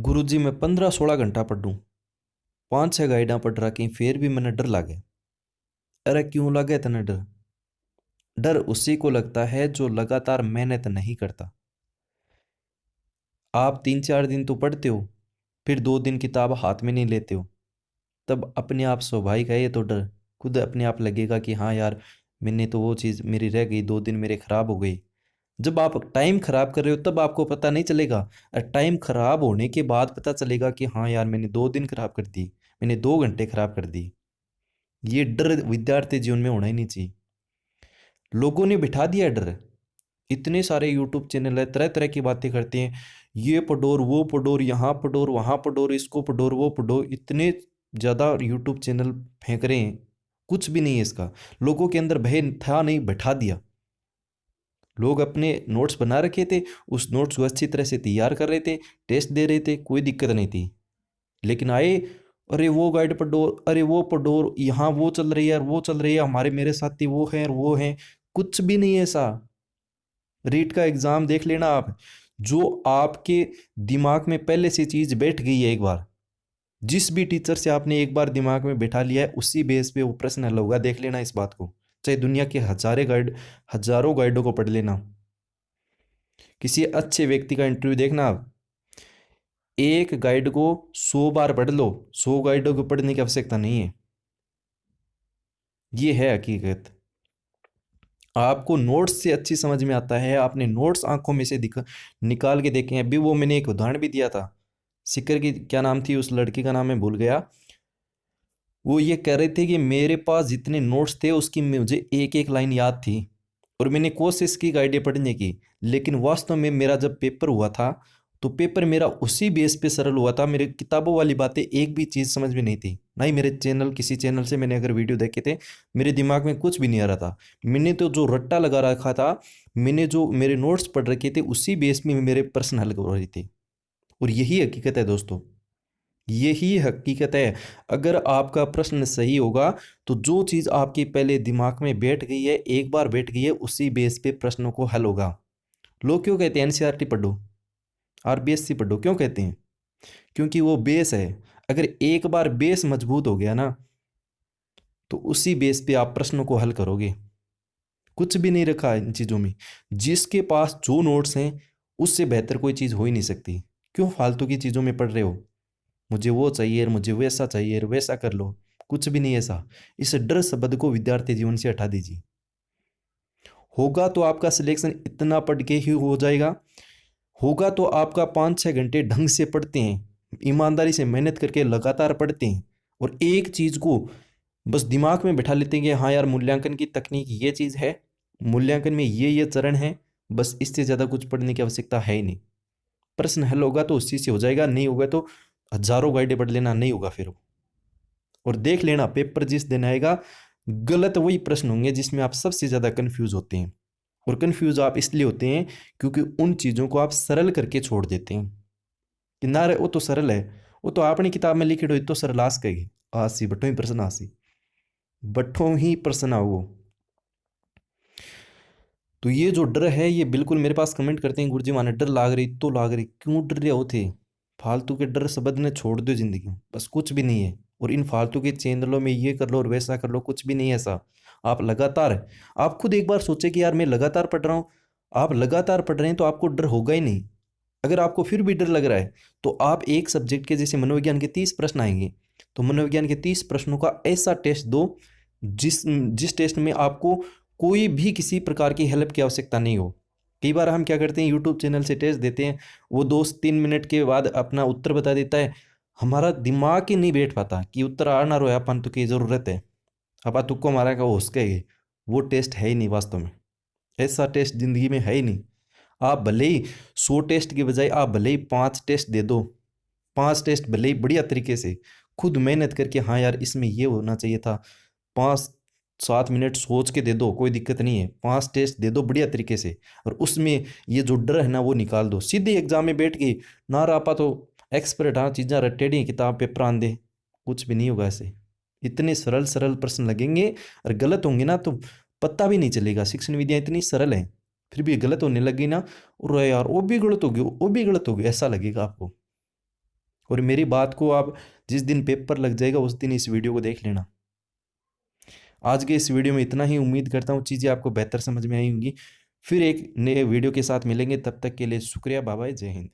गुरुजी मैं 15-16 घंटा पढ़ूं, 5-6 गाइडां पढ़ रखी फिर भी मैंने डर लागे। अरे क्यों लगे इतना डर? डर उसी को लगता है जो लगातार मेहनत नहीं करता। आप 3-4 दिन तो पढ़ते हो, फिर 2 दिन किताब हाथ में नहीं लेते हो, तब अपने आप स्वाभाविक है ये तो डर। खुद अपने आप लगेगा कि हाँ यार, मैंने तो वो चीज़ मेरी रह गई, 2 दिन मेरे खराब हो गई। जब आप टाइम खराब कर रहे हो तब आपको पता नहीं चलेगा, और टाइम खराब होने के बाद पता चलेगा कि हाँ यार मैंने 2 दिन खराब कर दी, मैंने 2 घंटे खराब कर दी। ये डर विद्यार्थी जीवन में होना ही नहीं चाहिए। लोगों ने बिठा दिया डर। इतने सारे यूट्यूब चैनल है, तरह तरह की बातें करते हैं, ये पढ़ोर वो पढ़ोर, यहाँ पढ़ोर वहाँ पढ़ोर, इसको पढ़ोर वो पढ़ो, इतने ज़्यादा यूट्यूब चैनल फेंक रहे हैं। कुछ भी नहीं है इसका। लोगों के अंदर भय था नहीं, बैठा दिया। लोग अपने नोट्स बना रखे थे, उस नोट्स को अच्छी तरह से तैयार कर रहे थे, टेस्ट दे रहे थे, कोई दिक्कत नहीं थी। लेकिन आए, अरे वो गाइड पढ़ो, अरे वो पढ़ो, यहाँ वो चल रही है और वो चल रही है, हमारे मेरे साथी वो हैं और वो हैं। कुछ भी नहीं है ऐसा। रीट का एग्जाम देख लेना आप, जो आपके दिमाग में पहले से चीज बैठ गई है एक बार, जिस भी टीचर से आपने एक बार दिमाग में बैठा लिया है उसी बेस पे वो प्रश्न हल होगा। देख लेना इस बात को, चाहे दुनिया के हजारों गाइडों को पढ़ लेना। किसी अच्छे व्यक्ति का इंटरव्यू देखना आप, एक गाइड को 100 बार पढ़ लो, 100 गाइडों को पढ़ने की आवश्यकता नहीं है। ये है हकीकत। आपको नोट्स से अच्छी समझ में आता है, आपने नोट्स आंखों में से निकाल के देखे हैं। अभी वो मैंने एक उदाहरण भी दिया था, सिकर की क्या नाम थी उस लड़की का नाम मैं भूल गया। वो ये कह रहे थे कि मेरे पास जितने नोट्स थे उसकी मुझे एक एक लाइन याद थी, और मैंने कोशिश की गाइडें पढ़ने की, लेकिन वास्तव में मेरा जब पेपर हुआ था तो पेपर मेरा उसी बेस पे सरल हुआ था। मेरे किताबों वाली बातें एक भी चीज़ समझ में नहीं थी, ना ही मेरे चैनल किसी चैनल से मैंने अगर वीडियो देखे थे, मेरे दिमाग में कुछ भी नहीं आ रहा था। मैंने तो जो रट्टा लगा रखा था, मैंने जो मेरे नोट्स पढ़ रखे थे उसी बेस में मेरे प्रश्न हल हो रहे थे। और यही हकीकत है दोस्तों, यही हकीकत है। अगर आपका प्रश्न सही होगा तो जो चीज़ आपके पहले दिमाग में बैठ गई है, एक बार बैठ गई है, उसी बेस पे प्रश्नों को हल होगा। लोग क्यों कहते हैं एनसीईआरटी पढ़ो, आरबीएससी पढ़ो, क्यों कहते हैं? क्योंकि वो बेस है। अगर एक बार बेस मजबूत हो गया ना, तो उसी बेस पे आप प्रश्नों को हल करोगे। कुछ भी नहीं रखा है इन चीज़ों में। जिसके पास जो नोट्स हैं उससे बेहतर कोई चीज़ हो ही नहीं सकती। क्यों फालतू की चीज़ों में पढ़ रहे हो? मुझे वो चाहिए, मुझे वैसा चाहिए, वैसा कर लो। कुछ भी नहीं ऐसा। इस डर शब्द को विद्यार्थी जीवन से हटा दीजिए। होगा तो आपका सिलेक्शन इतना पढ़ के ही हो जाएगा। होगा तो आपका 5-6 घंटे ढंग से पढ़ते हैं, ईमानदारी से मेहनत करके लगातार पढ़ते हैं, और एक चीज़ को बस दिमाग में बैठा लेते हैं कि हाँ यार मूल्यांकन की तकनीक ये चीज़ है, मूल्यांकन में ये चरण है, बस इससे ज़्यादा कुछ पढ़ने की आवश्यकता है ही नहीं। प्रश्न हल होगा तो उसी से हो जाएगा, नहीं होगा तो हजारों गाइडें पढ़ लेना, नहीं होगा फिर। और देख लेना पेपर जिस दिन आएगा, गलत वही प्रश्न होंगे जिसमें आप सबसे ज़्यादा कंफ्यूज होते हैं। और कंफ्यूज आप इसलिए होते हैं क्योंकि उन चीज़ों को आप सरल करके छोड़ देते हैं कि ना रे वो तो सरल है, वो तो आपने किताब में लिखे तो सरल आस कहेगी, आसी बट्ठों ही प्रश्न आसी, बट्ठों ही प्रश्न आओ। तो ये जो डर है ये बिल्कुल, मेरे पास कमेंट करते हैं गुरुजी माने डर लाग रही तो लाग रही, क्यों डर रहे हो थे? फालतू के डर शब्द ने छोड़ दो जिंदगी में, बस कुछ भी नहीं है। और इन फालतू के चैनलों में ये कर लो और वैसा कर लो, कुछ भी नहीं है ऐसा। आप लगातार, आप खुद एक बार सोचे कि यार मैं लगातार पढ़ रहा हूँ, आप लगातार पढ़ रहे हैं तो आपको डर होगा ही नहीं। अगर आपको फिर भी डर लग रहा है तो आप एक सब्जेक्ट के, जैसे मनोविज्ञान के 30 प्रश्न आएंगे, तो मनोविज्ञान के 30 प्रश्नों का ऐसा टेस्ट दो जिस जिस टेस्ट में आपको कोई भी किसी प्रकार की हेल्प की आवश्यकता नहीं हो। कई बार हम क्या करते हैं, यूट्यूब चैनल से टेस्ट देते हैं, वो 2-3 मिनट के बाद अपना उत्तर बता देता है, हमारा दिमाग ही नहीं बैठ पाता कि उत्तर आ ना रहा अपन तो की ज़रूरत है, अपा तुक्को मारा का वो उसके वो टेस्ट है ही नहीं वास्तव में। ऐसा टेस्ट जिंदगी में है ही नहीं। आप भले ही 100 टेस्ट की बजाय आप भले ही 5 टेस्ट दे दो, 5 टेस्ट भले ही बढ़िया तरीके से खुद मेहनत करके, हाँ यार इसमें ये होना चाहिए था, 5-7 मिनट सोच के दे दो, कोई दिक्कत नहीं है। 5 टेस्ट दे दो बढ़िया तरीके से, और उसमें ये जो डर है ना वो निकाल दो। सीधे एग्जाम में बैठ के ना रापा तो एक्सपर्ट, हाँ चीज़ां रटेड़ी किताब पेपर आन दे, कुछ भी नहीं होगा ऐसे। इतने सरल सरल प्रश्न लगेंगे, और गलत होंगे ना तो पता भी नहीं चलेगा। शिक्षण विद्या इतनी सरल है, फिर भी गलत होने लगी ना, और यार वो भी गलत हो गई, वो भी गलत हो गई, ऐसा लगेगा आपको। और मेरी बात को आप जिस दिन पेपर लग जाएगा उस दिन इस वीडियो को देख लेना। आज के इस वीडियो में इतना ही। उम्मीद करता हूँ चीज़ें आपको बेहतर समझ में आई होंगी। फिर एक नए वीडियो के साथ मिलेंगे, तब तक के लिए शुक्रिया। बाय बाय, जय हिंद।